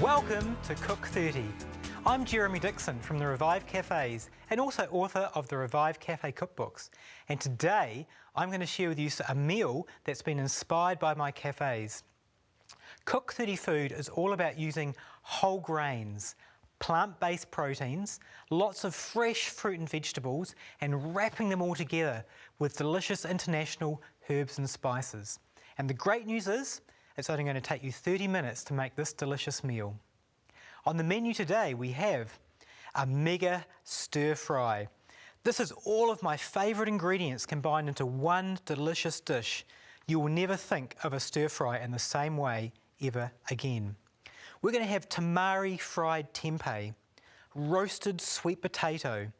Welcome to Cook 30. I'm Jeremy Dixon from the Revive Cafes and also author of the Revive Cafe cookbooks. And today I'm going to share with you a meal that's been inspired by my cafes. Cook 30 food is all about using whole grains, plant-based proteins, lots of fresh fruit and vegetables, and wrapping them all together with delicious international herbs and spices. And the great news is, it's only going to take you 30 minutes to make this delicious meal. On the menu today we have a mega stir fry. This is all of my favourite ingredients combined into one delicious dish. You will never think of a stir fry in the same way ever again. We're going to have tamari fried tempeh, roasted sweet potato,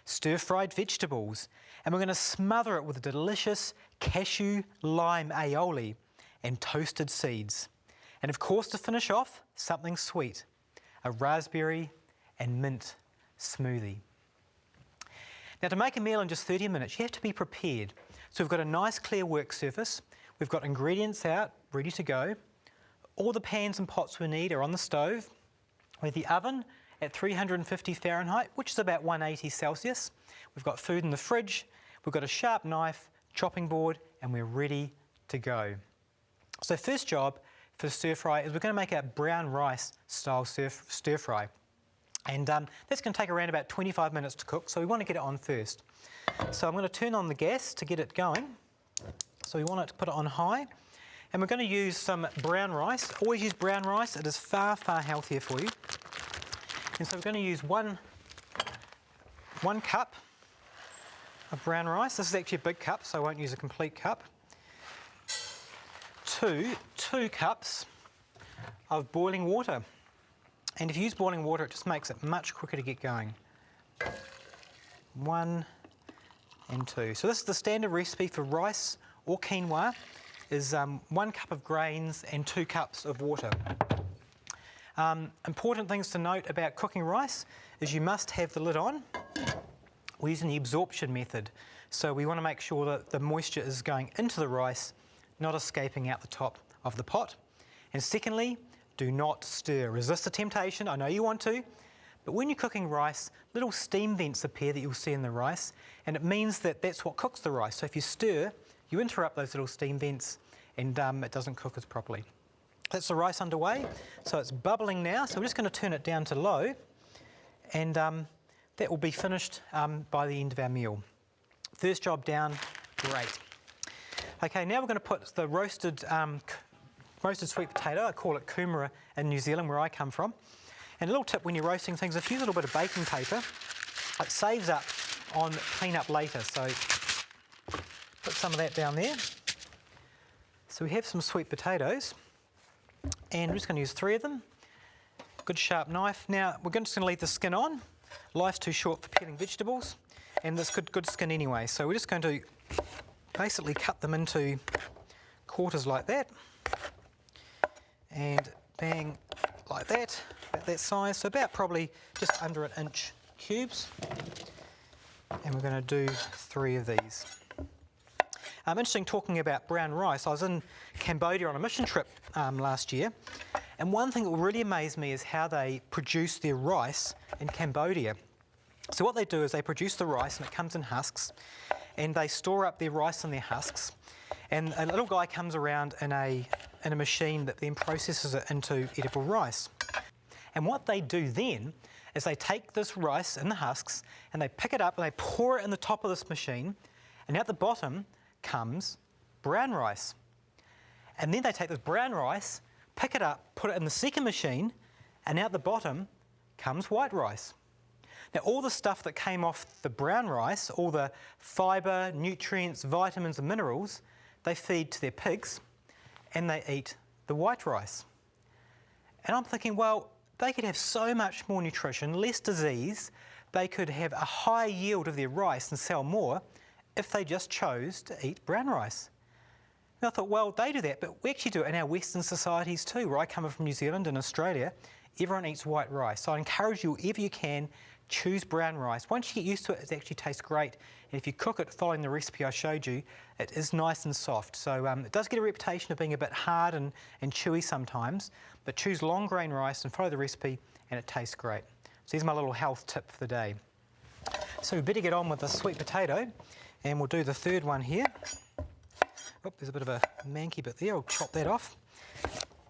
stir-fried vegetables, and we're going to smother it with a delicious cashew lime aioli and toasted seeds. And of course, to finish off, something sweet, a raspberry and mint smoothie. Now, to make a meal in just 30 minutes, you have to be prepared. So we've got a nice clear work surface, we've got ingredients out, ready to go. All the pans and pots we need are on the stove, with the oven at 350 Fahrenheit, which is about 180 Celsius. We've got food in the fridge, we've got a sharp knife, chopping board, and we're ready to go. So first job for the stir fry is we're going to make a brown rice style stir fry. And that's going to take around about 25 minutes to cook, so we want to get it on first. So I'm going to turn on the gas to get it going. So we want it to put it on high. And we're going to use some brown rice. Always use brown rice, it is far, far healthier for you. And so we're going to use one cup of brown rice. This is actually a big cup, so I won't use a complete cup. Two cups of boiling water. And if you use boiling water, it just makes it much quicker to get going. 1 and 2. So this is the standard recipe for rice or quinoa, is 1 cup of grains and 2 cups of water. Important things to note about cooking rice is you must have the lid on. We're using the absorption method. So we want to make sure that the moisture is going into the rice, not escaping out the top of the pot. And secondly, do not stir. Resist the temptation, I know you want to, but when you're cooking rice, little steam vents appear that you'll see in the rice, and it means that that's what cooks the rice. So if you stir, you interrupt those little steam vents and it doesn't cook as properly. That's the rice underway, so it's bubbling now, so we're just going to turn it down to low, and that will be finished by the end of our meal. First job down, great. Okay, now we're going to put the roasted sweet potato, I call it kumara in New Zealand where I come from. And a little tip when you're roasting things, if you use a little bit of baking paper, it saves up on clean-up later, so put some of that down there. So we have some sweet potatoes, and we're just going to use 3 of them. Good sharp knife. Now we're just going to leave the skin on. Life's too short for peeling vegetables, and this good skin anyway. So we're just going to basically cut them into quarters like that, and bang like that, about that size. So about probably just under 1 inch cubes. And we're going to do 3 of these. Interesting talking about brown rice. I was in Cambodia on a mission trip last year, and one thing that really amazed me is how they produce their rice in Cambodia. So what they do is they produce the rice and it comes in husks, and they store up their rice in their husks, and a little guy comes around in a machine that then processes it into edible rice. And what they do then is they take this rice in the husks and they pick it up and they pour it in the top of this machine, and out the bottom comes brown rice. And then they take this brown rice, pick it up, put it in the second machine, and out the bottom comes white rice. Now all the stuff that came off the brown rice, all the fibre, nutrients, vitamins and minerals, they feed to their pigs and they eat the white rice. And I'm thinking, well, they could have so much more nutrition, less disease, they could have a high yield of their rice and sell more if they just chose to eat brown rice. And I thought, well, they do that, but we actually do it in our Western societies too. Where I come from New Zealand and Australia, everyone eats white rice. So I encourage you, wherever you can, choose brown rice. Once you get used to it, it actually tastes great. And if you cook it following the recipe I showed you, it is nice and soft. So it does get a reputation of being a bit hard and chewy sometimes, but choose long grain rice and follow the recipe and it tastes great. So here's my little health tip for the day. So we better get on with the sweet potato, and we'll do the third one here. Oh, there's a bit of a manky bit there, I'll chop that off.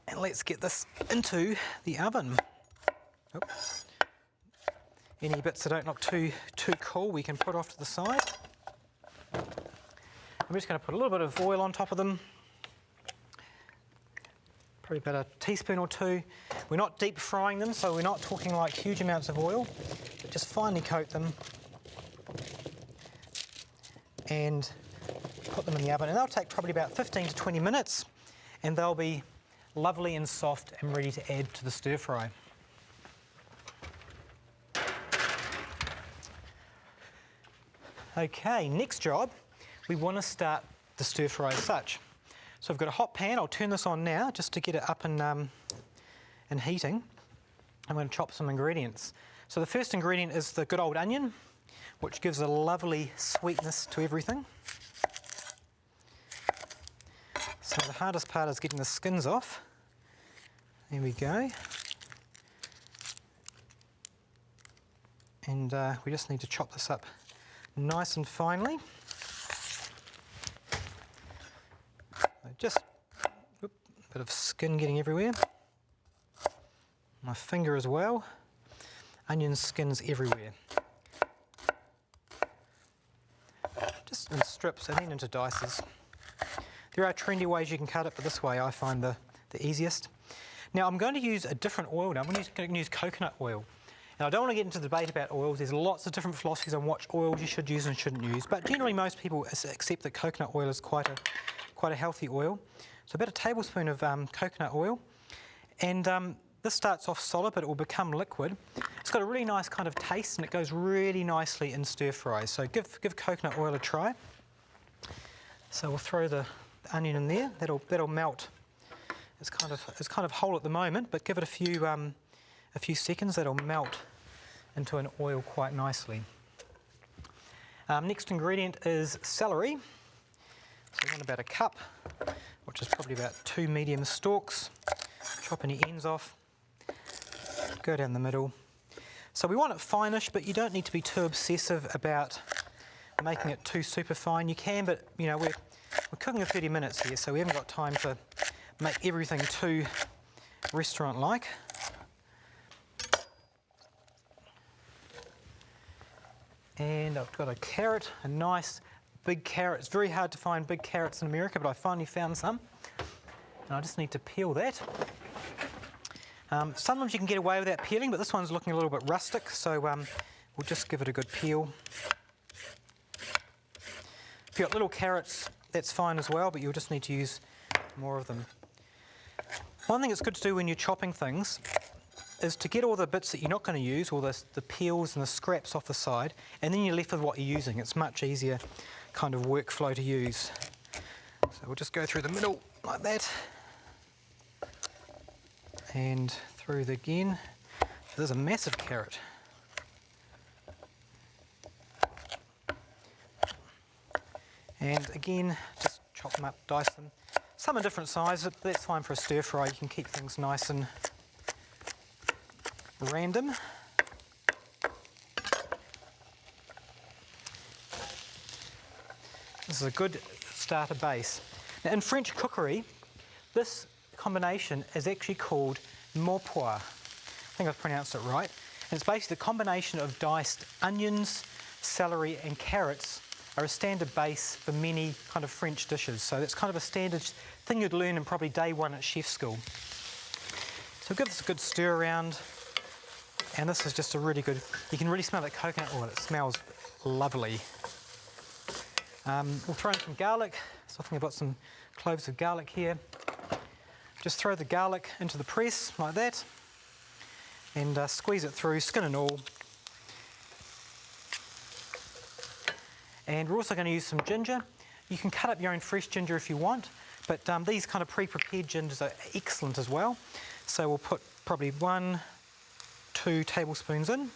And let's get this into the oven. Oh. Any bits that don't look too cool we can put off to the side. I'm just going to put a little bit of oil on top of them. Probably about a teaspoon or two. We're not deep frying them, so we're not talking like huge amounts of oil, but just finely coat them and put them in the oven. And they'll take probably about 15 to 20 minutes, and they'll be lovely and soft and ready to add to the stir fry. Okay, next job, we want to start the stir fry as such. So I've got a hot pan. I'll turn this on now just to get it up and heating. I'm going to chop some ingredients. So the first ingredient is the good old onion, which gives a lovely sweetness to everything. So the hardest part is getting the skins off. There we go. And we just need to chop this up nice and finely. Just a bit of skin getting everywhere. My finger as well. Onion skins everywhere. Just in strips and then into dices. There are trendy ways you can cut it, but this way I find the easiest. Now I'm going to use a different oil now. I'm going to use coconut oil. And I don't want to get into the debate about oils. There's lots of different philosophies on what oils you should use and shouldn't use. But generally most people accept that coconut oil is quite a healthy oil. So about a tablespoon of coconut oil. And this starts off solid, but it will become liquid. It's got a really nice kind of taste, and it goes really nicely in stir fries. So give coconut oil a try. So we'll throw the onion in there. That'll melt. It's kind of whole at the moment, but give it a few seconds. That'll melt into an oil quite nicely. Next ingredient is celery. So we want about a cup, which is probably about 2 medium stalks. Chop any ends off. Go down the middle. So we want it finish, but you don't need to be too obsessive about making it too super fine. You can, but you know, we're cooking for 30 minutes here, so we haven't got time to make everything too restaurant-like. And I've got a carrot, a nice big carrot. It's very hard to find big carrots in America, but I finally found some. And I just need to peel that. Sometimes you can get away without peeling, but this one's looking a little bit rustic, so we'll just give it a good peel. If you've got little carrots, that's fine as well, but you'll just need to use more of them. One thing that's good to do when you're chopping things is to get all the bits that you're not going to use, all the peels and the scraps off the side, and then you're left with what you're using. It's much easier kind of workflow to use. So we'll just go through the middle like that. And through again. There's a massive carrot. And again, just chop them up, dice them. Some are different sizes, but that's fine for a stir fry. You can keep things nice and random. This is a good starter base. Now in French cookery, this combination is actually called mirepoix. I think I've pronounced it right. And it's basically the combination of diced onions, celery and carrots are a standard base for many kind of French dishes. So it's kind of a standard thing you'd learn in probably day one at chef school. So give this a good stir around. And this is just a really good, you can really smell that coconut oil. It smells lovely. We'll throw in some garlic. So I think I've got some cloves of garlic here. Just throw the garlic into the press like that and squeeze it through, skin and all. And we're also going to use some ginger. You can cut up your own fresh ginger if you want, but these kind of pre-prepared gingers are excellent as well. So we'll put probably 1-2 tablespoons in.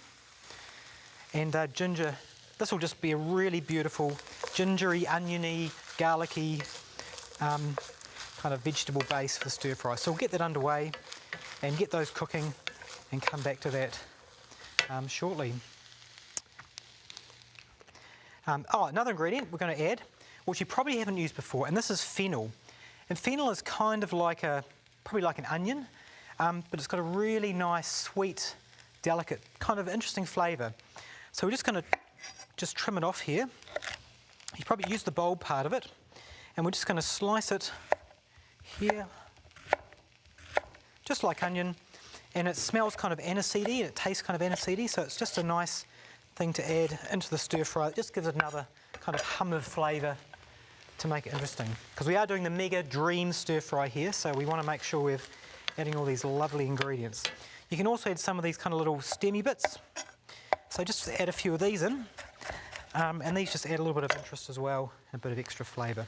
And ginger, this will just be a really beautiful gingery, oniony, garlicky kind of vegetable base for stir fry. So we'll get that underway and get those cooking and come back to that shortly. Another ingredient we're going to add, which you probably haven't used before, and this is fennel. And fennel is kind of like probably like an onion, but it's got a really nice, sweet, delicate, kind of interesting flavour. So we're just going to trim it off here. You probably use the bulb part of it, and we're just going to slice it here, just like onion, and it smells kind of aniseedy, and it tastes kind of aniseedy, so it's just a nice thing to add into the stir fry. It just gives it another kind of hum of flavour to make it interesting. Because we are doing the mega dream stir fry here, so we want to make sure we're adding all these lovely ingredients. You can also add some of these kind of little stemmy bits. So just add a few of these in, and these just add a little bit of interest as well, and a bit of extra flavour.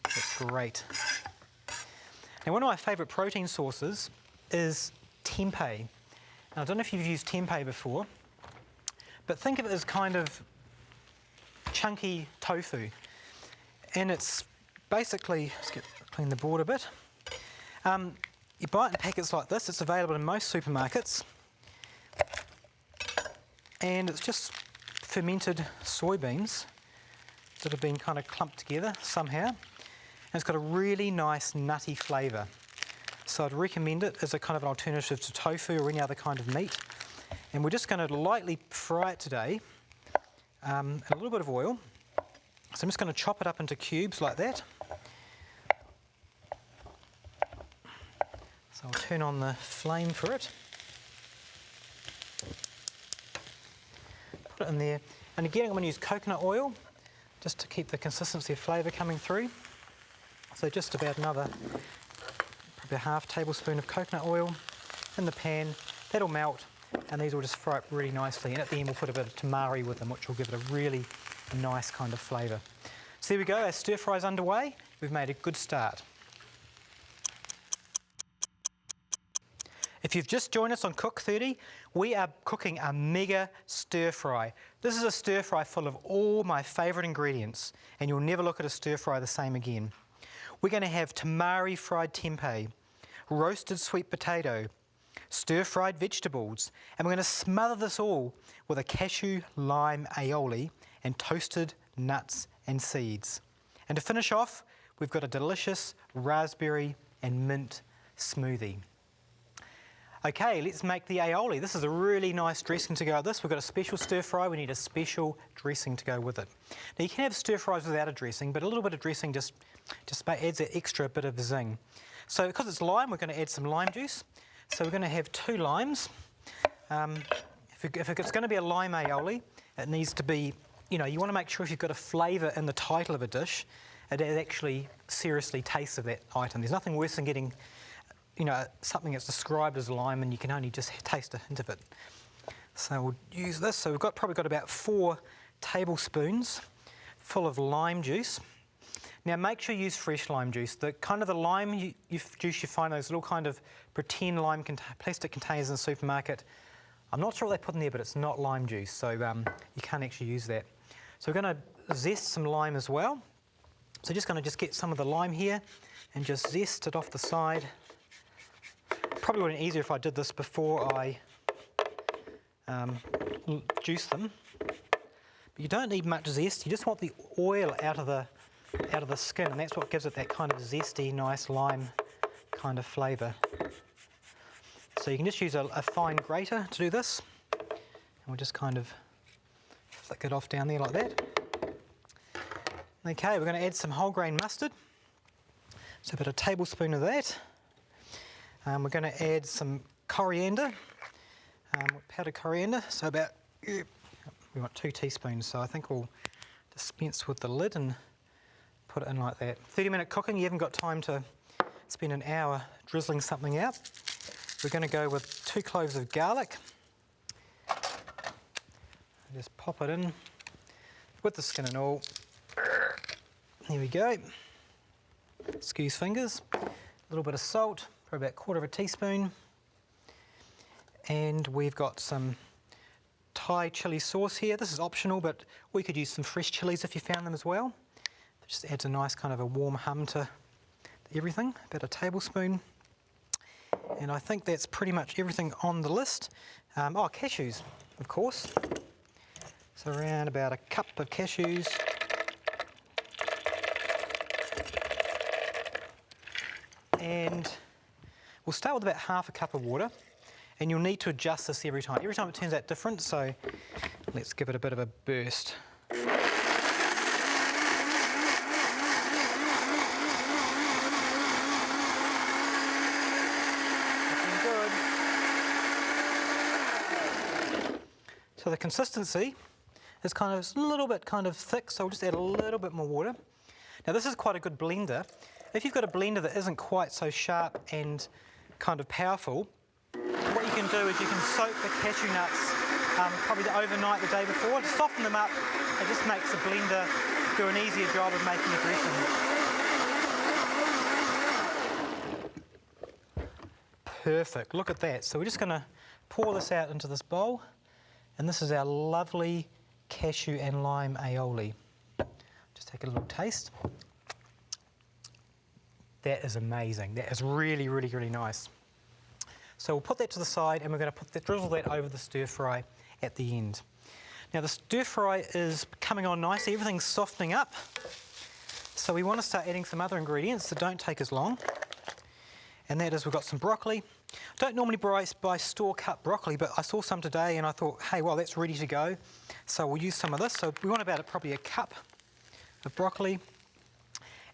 That's great. Now, one of my favourite protein sources is tempeh. Now, I don't know if you've used tempeh before, but think of it as kind of chunky tofu. And it's basically, clean the board a bit. You buy it in packets like this. It's available in most supermarkets. And it's just fermented soybeans that have been kind of clumped together somehow. And it's got a really nice nutty flavour. So I'd recommend it as a kind of an alternative to tofu or any other kind of meat. And we're just going to lightly fry it today in a little bit of oil. So I'm just going to chop it up into cubes like that. So I'll turn on the flame for it. Put it in there. And again, I'm going to use coconut oil just to keep the consistency of flavour coming through. So just about another, probably a half tablespoon of coconut oil in the pan. That'll melt, and these will just fry up really nicely. And at the end, we'll put a bit of tamari with them, which will give it a really nice kind of flavour. So there we go, our stir fry's underway. We've made a good start. If you've just joined us on Cook 30, we are cooking a mega stir fry. This is a stir fry full of all my favourite ingredients, and you'll never look at a stir fry the same again. We're going to have tamari fried tempeh, roasted sweet potato, stir-fried vegetables, and we're going to smother this all with a cashew lime aioli and toasted nuts and seeds. And to finish off, we've got a delicious raspberry and mint smoothie. Okay, let's make the aioli. This is a really nice dressing to go with this. We've got a special stir fry, we need a special dressing to go with it. Now you can have stir fries without a dressing, but a little bit of dressing just adds that extra bit of zing. So because it's lime, we're going to add some lime juice. So we're going to have 2 limes. If it's going to be a lime aioli, it needs to be, you want to make sure if you've got a flavour in the title of a dish, it actually seriously tastes of that item. There's nothing worse than getting something that's described as lime and you can only just taste a hint of it. So we'll use this. So we've probably got about 4 tablespoons full of lime juice. Now make sure you use fresh lime juice. The lime juice you find, those little kind of pretend lime plastic containers in the supermarket, I'm not sure what they put in there, but it's not lime juice, so you can't actually use that. So we're going to zest some lime as well. So just going to get some of the lime here and just zest it off the side. Probably would have been easier if I did this before I juice them. But you don't need much zest. You just want the oil out of the skin, and that's what gives it that kind of zesty, nice lime kind of flavour. So you can just use a fine grater to do this, and we'll just kind of flick it off down there like that. Okay, we're going to add some whole grain mustard. So about a tablespoon of that. We're going to add some coriander, powdered coriander, so about, we want 2 teaspoons, so I think we'll dispense with the lid and put it in like that. 30-minute cooking, you haven't got time to spend an hour drizzling something out. We're going to go with 2 cloves of garlic. Just pop it in with the skin and all. There we go. Excuse fingers. A little bit of salt, probably about 1/4 teaspoon. And we've got some Thai chili sauce here. This is optional, but we could use some fresh chilies if you found them as well. It just adds a nice kind of a warm hum to everything, about a tablespoon. And I think that's pretty much everything on the list. Cashews, of course. So around about a cup of cashews. And we'll start with about half a cup of water. And you'll need to adjust this every time. Every time it turns out different, so let's give it a bit of a burst. Looking good. So the consistency is kind of a little bit kind of thick, so we'll just add a little bit more water. Now this is quite a good blender. If you've got a blender that isn't quite so sharp and kind of powerful, what you can do is you can soak the cashew nuts probably overnight the day before to soften them up. It just makes the blender do an easier job of making a dressing. Perfect, look at that. So we're just going to pour this out into this bowl, and this is our lovely cashew and lime aioli. Just take a little taste. That is amazing. That is really, really, really nice. So we'll put that to the side, and we're going to drizzle that over the stir fry at the end. Now the stir fry is coming on nicely, everything's softening up. So we want to start adding some other ingredients that don't take as long. And that is, we've got some broccoli. I don't normally buy store-cut broccoli, but I saw some today and I thought, hey, well, that's ready to go. So we'll use some of this. So we want about probably a cup of broccoli,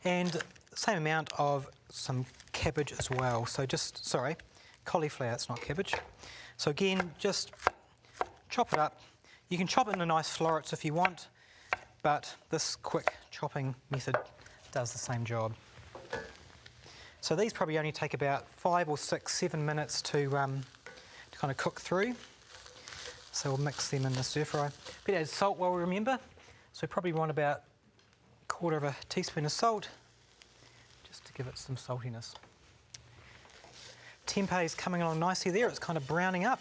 and the same amount of some cabbage as well. So cauliflower, it's not cabbage. So again, just chop it up. You can chop it into nice florets if you want, but this quick chopping method does the same job. So these probably only take about 5 or 6, 7 minutes to kind of cook through. So we'll mix them in the stir fry. Bit of salt, well, remember. So we probably want about 1/4 of a teaspoon of salt, just to give it some saltiness. Tempeh is coming along nicely there. It's kind of browning up.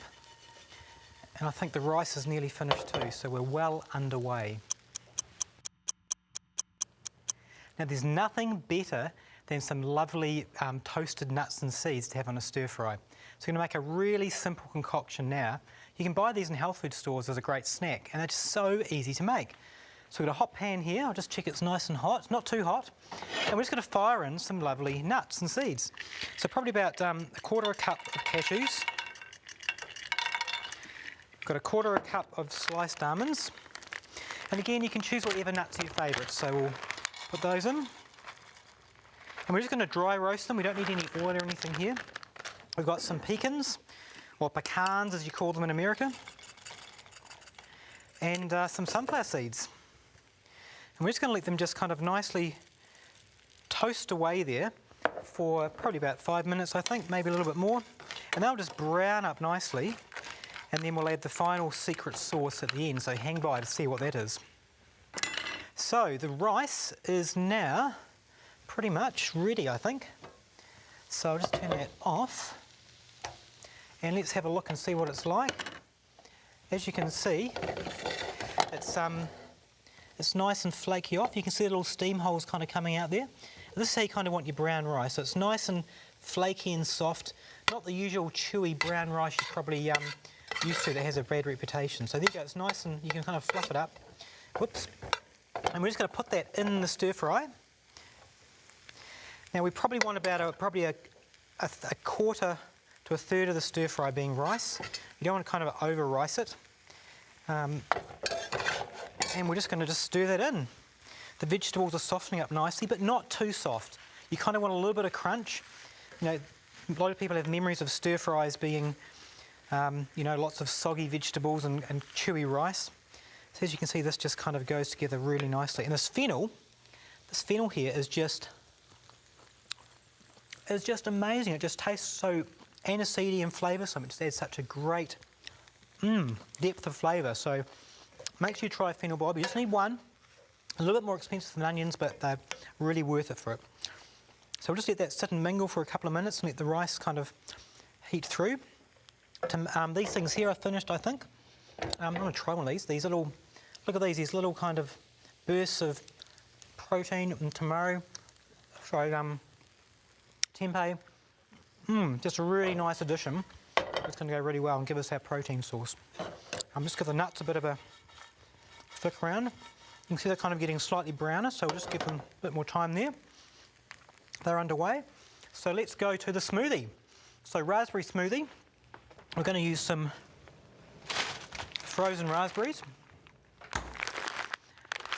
And I think the rice is nearly finished too, so we're well underway. Now there's nothing better than some lovely toasted nuts and seeds to have on a stir fry. So we're going to make a really simple concoction now. You can buy these in health food stores as a great snack, and they're just so easy to make. So we've got a hot pan here. I'll just check it's nice and hot, not too hot. And we're just going to fire in some lovely nuts and seeds. So probably about 1/4 cup of cashews. We've got 1/4 cup of sliced almonds. And again, you can choose whatever nuts are your favourite. So we'll put those in. And we're just going to dry roast them. We don't need any oil or anything here. We've got some pecans, or pecans as you call them in America, and some sunflower seeds. And we're just going to let them just kind of nicely toast away there for probably about 5 minutes, I think, maybe a little bit more. And they'll just brown up nicely. And then we'll add the final secret sauce at the end, so hang by to see what that is. So the rice is now pretty much ready, I think. So I'll just turn that off. And let's have a look and see what it's like. As you can see, it's nice and flaky off. You can see the little steam holes kind of coming out there. This is how you kind of want your brown rice. So it's nice and flaky and soft. Not the usual chewy brown rice you're probably used to that has a bad reputation. So there you go, it's nice and you can kind of fluff it up. Whoops. And we're just going to put that in the stir fry. Now we probably want about a 1/4 to 1/3 of the stir fry being rice. You don't want to kind of over rice it. And we're just going to stir that in. The vegetables are softening up nicely, but not too soft. You kind of want a little bit of crunch. You know, a lot of people have memories of stir fries being, lots of soggy vegetables and chewy rice. So as you can see, this just kind of goes together really nicely. And this fennel here is just amazing. It just tastes so aniseedy and flavoursome. It just adds such a great depth of flavour. So make sure you try fennel bob. You just need one. A little bit more expensive than onions, but they're really worth it for it. So we'll just let that sit and mingle for a couple of minutes and let the rice kind of heat through. These things here are finished, I think. I'm going to try one of these. These little, look at these little kind of bursts of protein and tamari. Sorry, tempeh. Just a really nice addition. It's going to go really well and give us our protein source. Just give the nuts a bit of a flick around. You can see they're kind of getting slightly browner, so we'll just give them a bit more time there. They're underway. So let's go to the smoothie. So raspberry smoothie. We're going to use some frozen raspberries.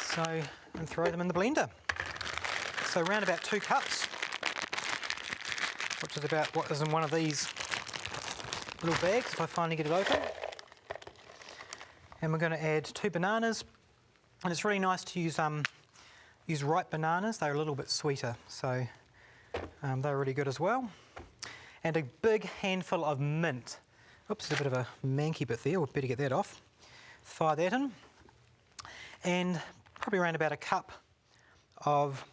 So, and throw them in the blender. So around about 2 cups, which is about what is in one of these little bags if I finally get it open. And we're going to add 2 bananas. And it's really nice to use ripe bananas. They're a little bit sweeter, so they're really good as well. And a big handful of mint. Oops, there's a bit of a manky bit there. We'd better get that off. Fire that in. And probably around about a cup of,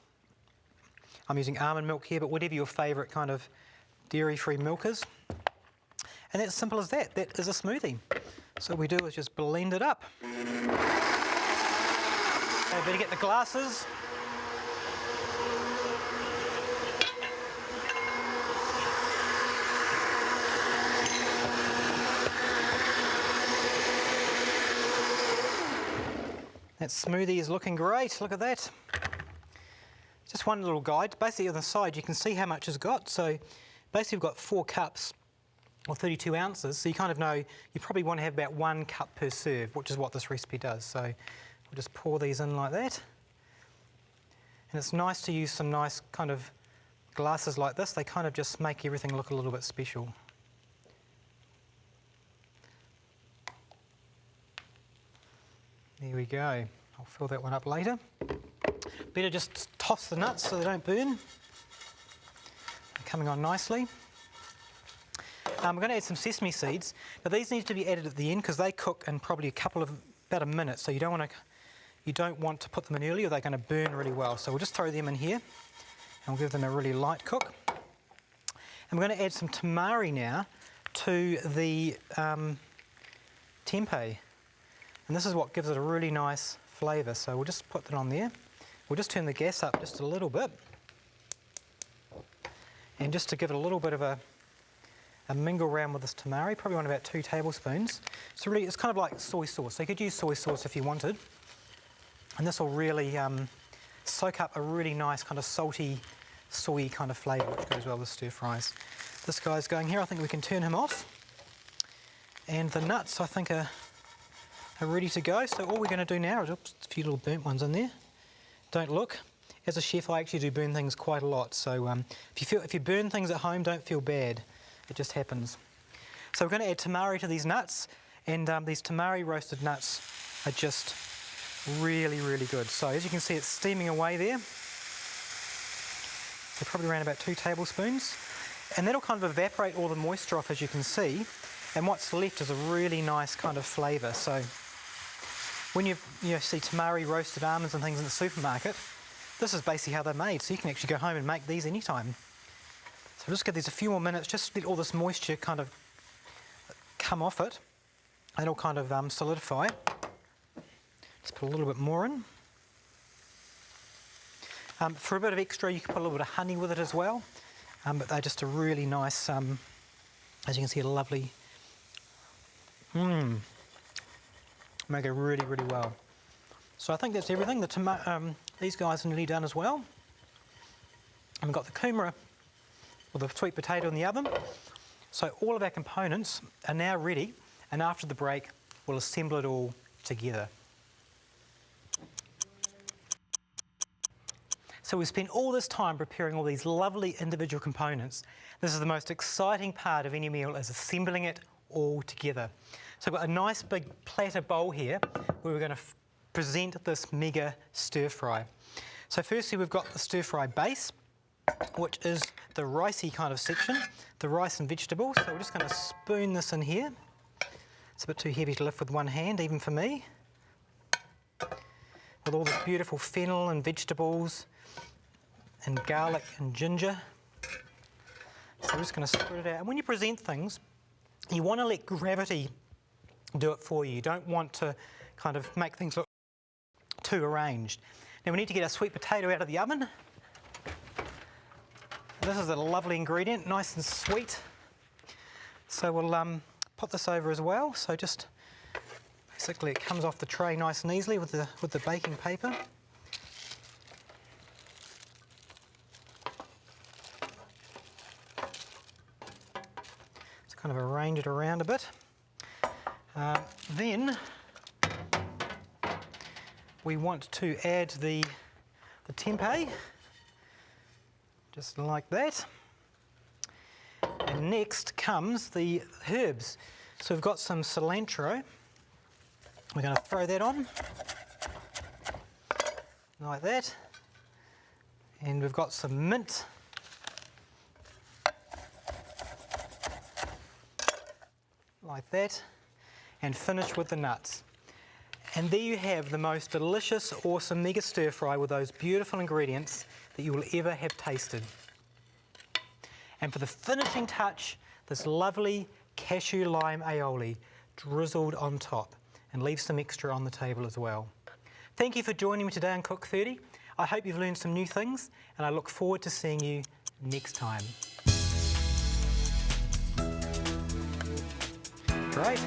I'm using almond milk here, but whatever your favourite kind of dairy-free milk is. And it's as simple as that. That is a smoothie. So what we do is just blend it up. Okay, better get the glasses. That smoothie is looking great, look at that. Just one little guide. Basically on the side you can see how much it's got. So basically we've got 4 cups or 32 ounces. So you kind of know you probably want to have about 1 cup per serve, which is what this recipe does. So we'll just pour these in like that. And it's nice to use some nice kind of glasses like this. They kind of just make everything look a little bit special. There we go. I'll fill that one up later. Better just toss the nuts so they don't burn. They're coming on nicely. We're going to add some sesame seeds. Now these need to be added at the end because they cook in probably about a minute. So you don't want to put them in early or they're going to burn really well. So we'll just throw them in here and we'll give them a really light cook. And we're going to add some tamari now to the tempeh. And this is what gives it a really nice flavour. So we'll just put that on there. We'll just turn the gas up just a little bit. And just to give it a little bit of a mingle around with this tamari, probably want about 2 tablespoons. So really it's kind of like soy sauce. So you could use soy sauce if you wanted. And this will really soak up a really nice kind of salty, soy kind of flavour, which goes well with stir fries. This guy's going here. I think we can turn him off. And the nuts, I think, are ready to go. So all we're going to do now is, oops, a few little burnt ones in there. Don't look. As a chef, I actually do burn things quite a lot. So if you burn things at home, don't feel bad. It just happens. So we're going to add tamari to these nuts, and these tamari roasted nuts are just really, really good. So as you can see, it's steaming away there. So probably around about 2 tablespoons. And that'll kind of evaporate all the moisture off, as you can see. And what's left is a really nice kind of flavour. So when you see tamari roasted almonds and things in the supermarket, this is basically how they're made. So you can actually go home and make these anytime. So just give these a few more minutes, just let all this moisture kind of come off it. And it'll kind of solidify. Just put a little bit more in. For a bit of extra, you can put a little bit of honey with it as well. But they're just a really nice, as you can see, a lovely, make it really, really well. So I think that's everything. These guys are nearly done as well. And we've got the kumara or the sweet potato in the oven. So all of our components are now ready, and after the break, we'll assemble it all together. So we've spent all this time preparing all these lovely individual components. This is the most exciting part of any meal, is assembling it all together. So I've got a nice big platter bowl here where we're going to present this mega stir fry. So firstly we've got the stir fry base, which is the ricey kind of section, the rice and vegetables. So we're just going to spoon this in here. It's a bit too heavy to lift with one hand, even for me. With all this beautiful fennel and vegetables and garlic and ginger. So we're just going to spread it out. And when you present things, You want to let gravity do it for you. You don't want to kind of make things look too arranged. Now we need to get our sweet potato out of the oven. This is a lovely ingredient, nice and sweet. So we'll put this over as well. So just basically it comes off the tray nice and easily with the baking paper. Just kind of arrange it around a bit. Then we want to add the tempeh, just like that. And next comes the herbs. So we've got some cilantro. We're going to throw that on, like that. And we've got some mint. Like that. And finish with the nuts. And there you have the most delicious, awesome mega stir fry with those beautiful ingredients that you will ever have tasted. And for the finishing touch, this lovely cashew lime aioli drizzled on top, and leave some extra on the table as well. Thank you for joining me today on Cook 30. I hope you've learned some new things, and I look forward to seeing you next time. Great.